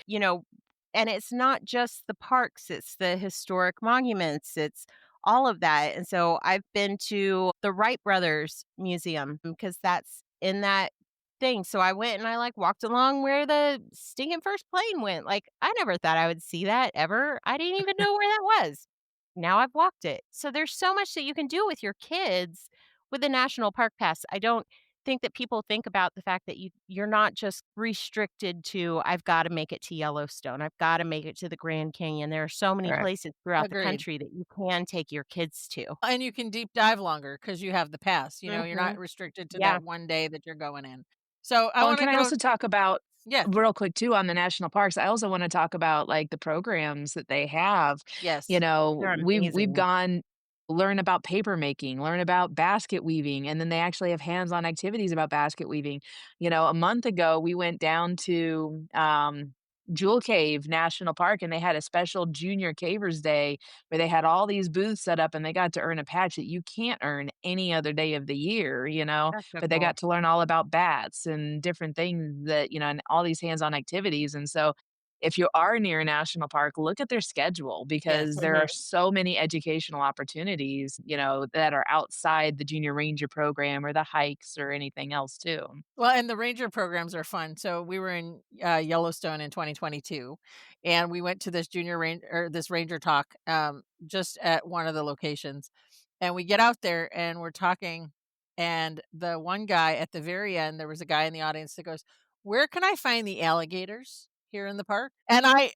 S2: and it's not just the parks, it's the historic monuments, it's all of that, and so I've been to the Wright Brothers Museum because that's in that thing, so I went and I, like, walked along where the stinking first plane went, like, I never thought I would see that ever, I didn't even know where that was. Now I've walked it. So there's so much that you can do with your kids with a national park pass. I don't think that people think about the fact that you're not just restricted to, "I've gotta make it to Yellowstone. I've gotta make it to the Grand Canyon." There are so many
S4: Right.
S2: places throughout the
S3: Agreed.
S2: country that you can take your kids to.
S3: And you can deep dive longer because you have the pass, you're not
S2: Mhm.
S3: restricted to
S2: Yeah.
S3: that one day that you're going in. So, I
S4: Well, and
S3: wanna
S4: can I
S3: go.
S4: also talk about
S3: Yes,
S4: real quick too on the national parks? I also want to talk about like the programs that they have. You
S3: yes.
S4: know,
S2: They're
S4: we've
S2: amazing.
S4: gone learn about paper making, learn about basket weaving, and then they actually have hands-on activities about basket weaving. You know, a month ago we went down to Jewel Cave National Park and they had a special Junior Cavers Day where they had all these booths set up and they got to earn a patch that you can't earn any other day of the year, you know?
S2: That's so
S4: But they
S2: cool.
S4: got to learn all about bats and different things that, you know, and all these hands-on activities. And so if you are near a national park, look at their schedule because
S3: Yes.
S4: there are
S2: Mhm.
S4: so many educational opportunities, you know, that are outside the junior ranger program or the hikes or anything else too.
S3: Well, and the ranger programs are fun. So we were in Yellowstone in 2022, and we went to this junior ranger or this ranger talk just at one of the locations. And we get out there and we're talking, and the one guy at the very end, there was a guy in the audience that goes, "Where can I find the alligators here in the park?" And I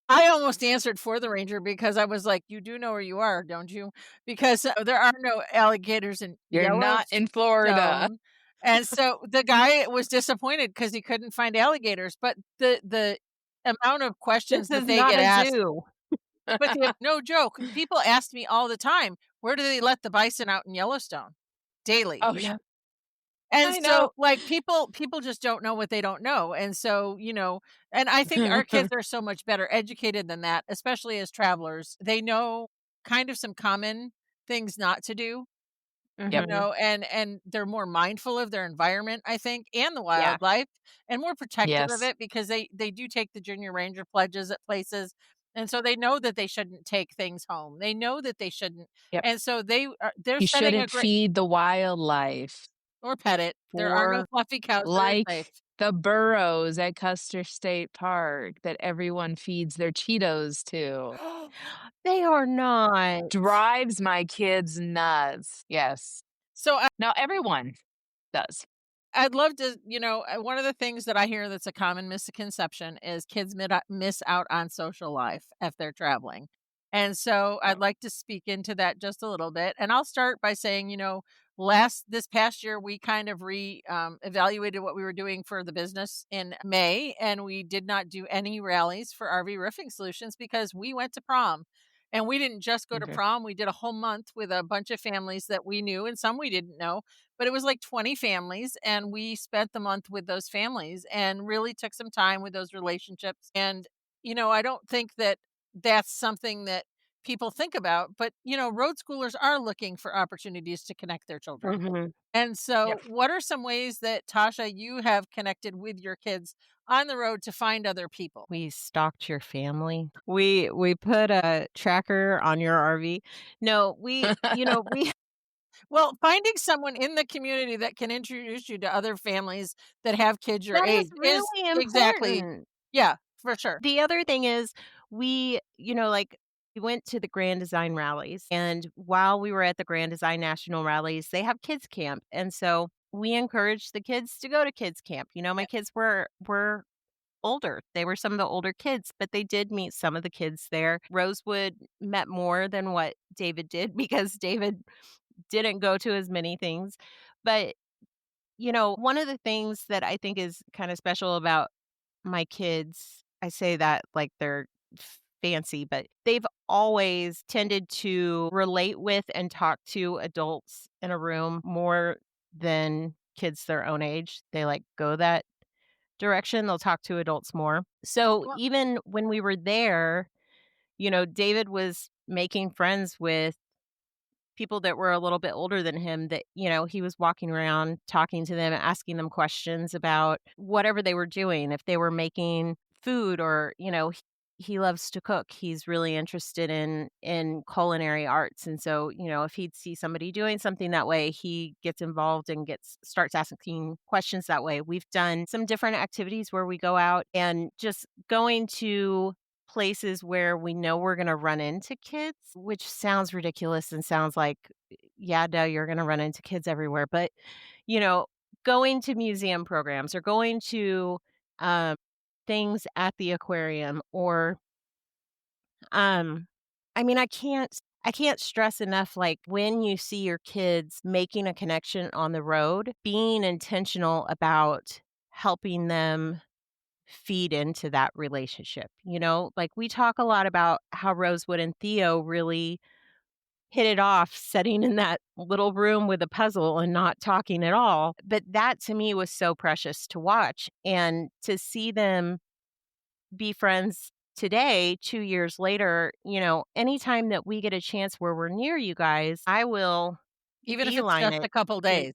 S3: almost answered for the ranger because I was like, "You do know where you are, don't you?" Because, there are no alligators in
S4: You're not in Florida.
S3: Yellowstone, and so the guy was disappointed because he couldn't find alligators, but the amount of
S2: This
S3: questions that
S2: is
S3: they
S2: not
S3: get
S2: a
S3: asked,
S2: zoo.
S3: but they have no joke, people ask me all the time, "Where do they let the bison out in Yellowstone?" Daily.
S4: Oh, yeah.
S3: And
S4: I
S3: so,
S4: know.
S3: like, people just don't know what they don't know, and so, and I think our kids are so much better educated than that, especially as travelers. They know kind of some common things not to do,
S4: Yep.
S2: Mhm.
S3: and they're more mindful of their environment, I think, and the
S2: Yeah.
S3: wildlife, and more protective of
S4: Yes.
S3: it because they do take the junior ranger pledges at places, and so they know that they shouldn't take things home. They know that they shouldn't,
S4: Yep.
S3: and so they're
S4: You
S3: setting a
S4: shouldn't
S3: great
S4: feed the wildlife
S3: or pet it. There are no
S4: or
S3: fluffy cows that are safe.
S4: like the burros at Custer State Park that everyone feeds their Cheetos to.
S2: They are not.
S4: Drives my kids nuts. Yes.
S3: So
S4: Now everyone does.
S3: I'd love to, one of the things that I hear that's a common misconception is kids miss out on social life if they're traveling. And so I'd like to speak into that just a little bit. And I'll start by saying, this past year, we kind of evaluated what we were doing for the business in May, and we did not do any rallies for RV roofing solutions because we went to prom. And we didn't just go to
S2: Mhm.
S3: prom. We did a whole month with a bunch of families that we knew and some we didn't know, but it was like 20 families, and we spent the month with those families and really took some time with those relationships. And, I don't think that that's something that people think about, but, road schoolers are looking for opportunities to connect their children.
S2: Mhm.
S3: And
S2: Yep.
S3: so, what are some ways that, Tasha, you have connected with your kids on the road to find other people?
S2: We stalked your family. We put a tracker on your RV. No, we
S3: Well, finding someone in the community that can introduce you to other families that have kids your
S2: that is
S3: age is
S2: really
S3: exactly.
S2: important.
S3: Yeah, for sure.
S2: The other thing is we went to the Grand Design rallies, and while we were at the Grand Design National rallies, they have kids camp, and so we encouraged the kids to go to kids camp. My kids were older. They were some of the older kids, but they did meet some of the kids there. Rosewood met more than what David did because David didn't go to as many things. But, one of the things that I think is kind of special about my kids, I say that like they're fancy, but they've always tended to relate with and talk to adults in a room more than kids their own age. They like go that direction. They'll talk to adults more. So
S3: Well,
S2: even when we were there, David was making friends with people that were a little bit older than him that, he was walking around talking to them, asking them questions about whatever they were doing. If they were making food or, he loves to cook. He's really interested in culinary arts. And so, if he'd see somebody doing something that way, he gets involved and starts asking questions that way. We've done some different activities where we go out and just going to places where we know we're gonna run into kids, which sounds ridiculous and sounds like, yeah, no, you're gonna run into kids everywhere, but, you know, going to museum programs or going to um, things at the aquarium or um, I mean, I can't stress enough, like, when you see your kids making a connection on the road, being intentional about helping them feed into that relationship, you know? Like, we talk a lot about how Rosewood and Theo really hit it off sitting in that little room with a puzzle and not talking at all, but that to me was so precious to watch, and to see them be friends today, 2 years later, you know, anytime that we get a chance where we're near you guys, I will
S3: Even if it's
S2: beeline
S3: just
S2: it
S3: a couple
S2: to
S3: days,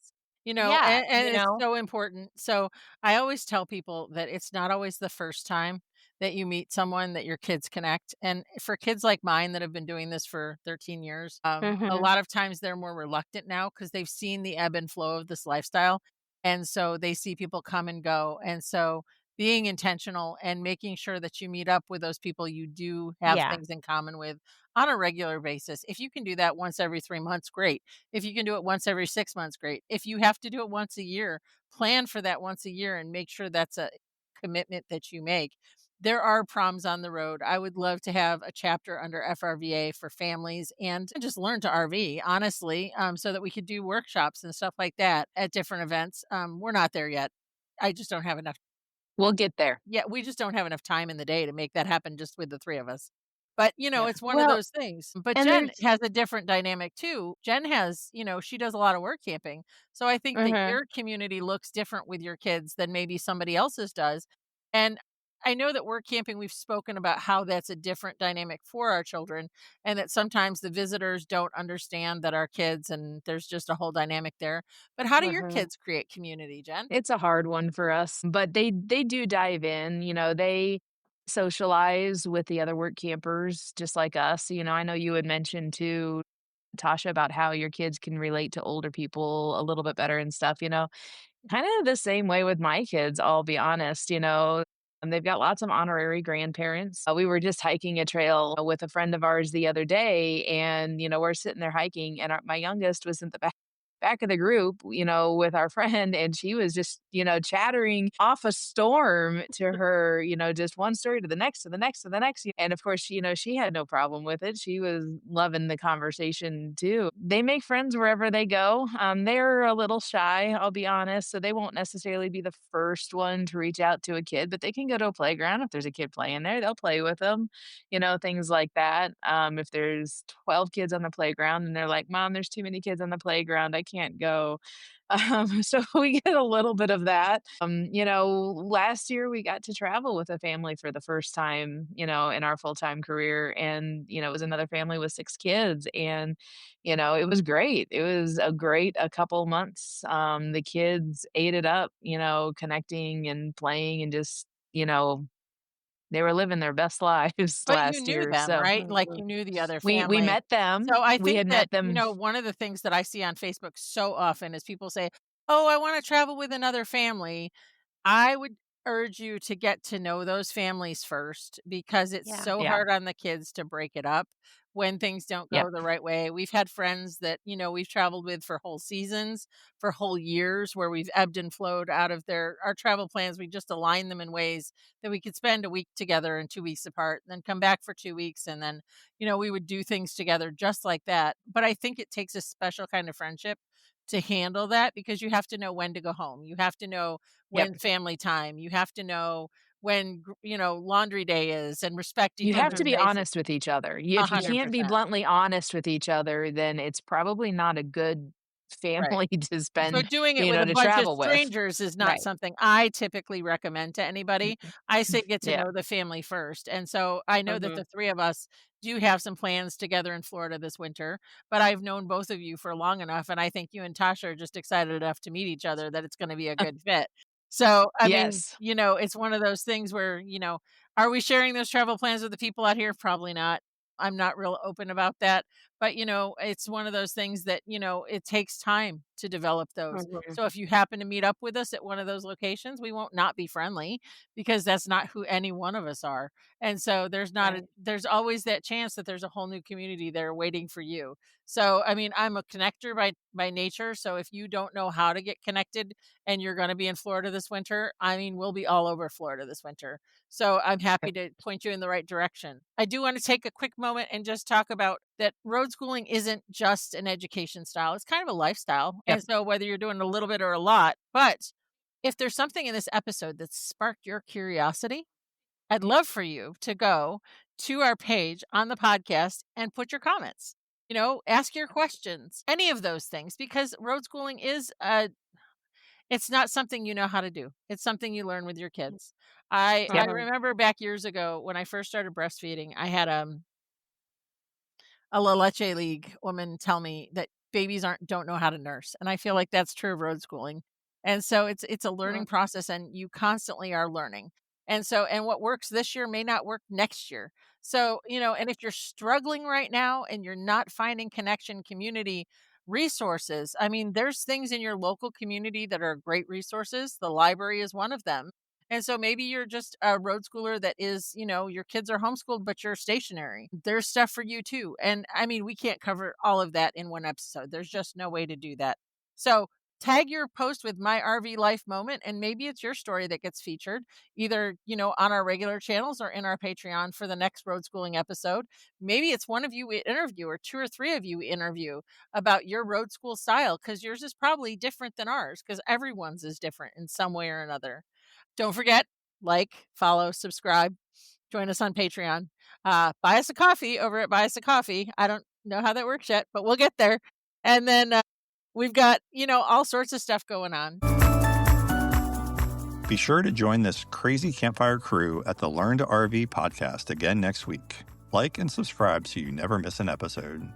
S2: yeah,
S3: and
S2: you
S3: it's
S2: know?
S3: so important. So, I always tell people that it's not always the first time that you meet someone that your kids connect, and for kids like mine that have been doing this for 13 years, a
S2: Mhm.
S3: lot of times they're more reluctant now because 'cause they've seen the ebb and flow of this lifestyle, and so they see people come and go, and so being intentional and making sure that you meet up with those people you do have
S2: Yeah.
S3: things in common with on a regular basis. If you can do that once every 3 months, great. If you can do it once every 6 months, great. If you have to do it once a year, plan for that once a year and make sure that's a commitment that you make. There are proms on the road. I would love to have a chapter under FRVA for families and just learn to RV, honestly, so that we could do workshops and stuff like that at different events. We're not there yet. I just don't have enough.
S4: We'll get there.
S3: Yeah, we just don't have enough time in the day to make that happen just with the 3 of us. But,
S4: Yeah.
S3: it's one of
S2: Well,
S3: those things. But
S2: and
S3: Jen
S2: there's
S3: has a different dynamic too. Jen has, she does a lot of work camping. So I think that
S2: mhm,
S3: your community looks different with your kids than maybe somebody else's does. And I know that work camping, we've spoken about how that's a different dynamic for our children, and that sometimes the visitors don't understand that our kids, and there's just a whole dynamic there. But how do your
S2: mhm,
S3: kids create community, Jen?
S4: It's a hard one for us, but they do dive in, they socialize with the other work campers just like us. I know you had mentioned too, Tasha, about how your kids can relate to older people a little bit better and stuff, kinda the same way with my kids, I'll be honest, and they've got lots of honorary grandparents. We were just hiking a trail with a friend of ours the other day, and, we're sitting there hiking, and my youngest was in the back of the group, with our friend, and she was just, chattering off a storm to her, just one story to the next, to the next, to the next. And of course, she had no problem with it. She was loving the conversation too. They make friends wherever they go. They're a little shy, I'll be honest. So they won't necessarily be the first one to reach out to a kid, but they can go to a playground. If there's a kid playing there, they'll play with them, things like that. If there's 12 kids on the playground and they're like, Mom, there's too many kids on the playground, I can't go. So we get a little bit of that. Last year we got to travel with a family for the first time, in our full-time career. And, it was another family with 6 kids. And, it was great. It was a couple months. The kids ate it up, connecting and playing and just, they were living their best lives
S3: But you
S4: last
S3: knew
S4: year.
S3: them,
S4: So
S3: right? Like,
S2: mhm.
S3: you knew the other
S4: we
S3: family.
S4: met them.
S3: So I
S4: We
S3: think
S4: had
S3: that,
S4: met them.
S3: one of the things that I see on Facebook so often is people say, "Oh, I wanna travel with another family." I would urge you to get to know those families first because it's
S2: Yeah.
S3: so
S4: Yeah.
S3: hard on the kids to break it up when things don't
S4: Yep.
S3: go the right way. We've had friends that, we've traveled with for whole seasons, for whole years where we've ebbed and flowed out of our travel plans. We just align them in ways that we could spend a week together and 2 weeks apart, and then come back for 2 weeks, and then, we would do things together just like that. But I think it takes a special kind of friendship to handle that because you have to know when to go home. You have to know
S4: Yep.
S3: when family time. You have to know when, laundry day is and respect each
S4: You have
S3: other's
S4: to
S2: Mhm.
S4: be
S3: spaces.
S4: honest with each other.
S3: A
S4: If you
S3: hundred
S4: can't be
S3: percent.
S4: bluntly honest with each other, then it's probably not a good
S3: Right.
S4: family to
S3: So
S4: spend,
S3: doing it with a
S4: to
S3: bunch of
S4: travel with.
S3: strangers is not
S4: Right.
S3: something I typically recommend to anybody. I say get to
S4: Yeah.
S3: know the family first. And so I know that
S2: Mhm.
S3: the 3 of us do have some plans together in Florida this winter, but I've known both of you for long enough, and I think you and Tasha are just excited enough to meet each other that it's gonna be a good fit. So, I mean,
S4: Yes.
S3: it's one of those things where, are we sharing those travel plans with the people out here? Probably not. I'm not real open about that, But, it's one of those things that, it takes time to develop those.
S4: Mhm.
S3: So if you happen to meet up with us at one of those locations, we won't not be friendly because that's not who any one of us are. And so
S4: Right.
S3: there's always that chance that there's a whole new community there waiting for you. So, I mean, I'm a connector by nature. So if you don't know how to get connected and you're going to be in Florida this winter, I mean, we'll be all over Florida this winter. So I'm happy to point you in the right direction. I do want to take a quick moment and just talk about that road schooling isn't just an education style. It's kind of a lifestyle.
S4: Yep.
S3: And so whether you're doing a little bit or a lot, but if there's something in this episode that sparked your curiosity, I'd love for you to go to our page on the podcast and put your comments. Ask your questions, any of those things, because road schooling is it's not something you know how to do. It's something you learn with your kids. I
S4: Uh-huh.
S3: remember back years ago when I first started breastfeeding, I had a La Leche League woman tell me that babies don't know how to nurse, and I feel like that's true of road schooling. And so it's a learning process, and you constantly are learning. And what works this year may not work next year. So, and if you're struggling right now and you're not finding connection, community, resources, I mean, there's things in your local community that are great resources. The library is one of them. And so maybe you're just a road schooler that is, your kids are homeschooled, but you're stationary. There's stuff for you too. And I mean, we can't cover all of that in one episode. There's just no way to do that. So tag your post with my RV life moment, and maybe it's your story that gets featured either, on our regular channels or in our Patreon for the next road schooling episode. Maybe it's one of you we interview or two or three of you we interview about your road school style, because yours is probably different than ours, because everyone's is different in some way or another. Don't forget, like, follow, subscribe, join us on Patreon. Buy us a coffee over at Buy Us a Coffee. I don't know how that works yet, but we'll get there. And then we've got, all sorts of stuff going on.
S1: Be sure to join this crazy campfire crew at the Learn to RV podcast again next week. Like and subscribe so you never miss an episode.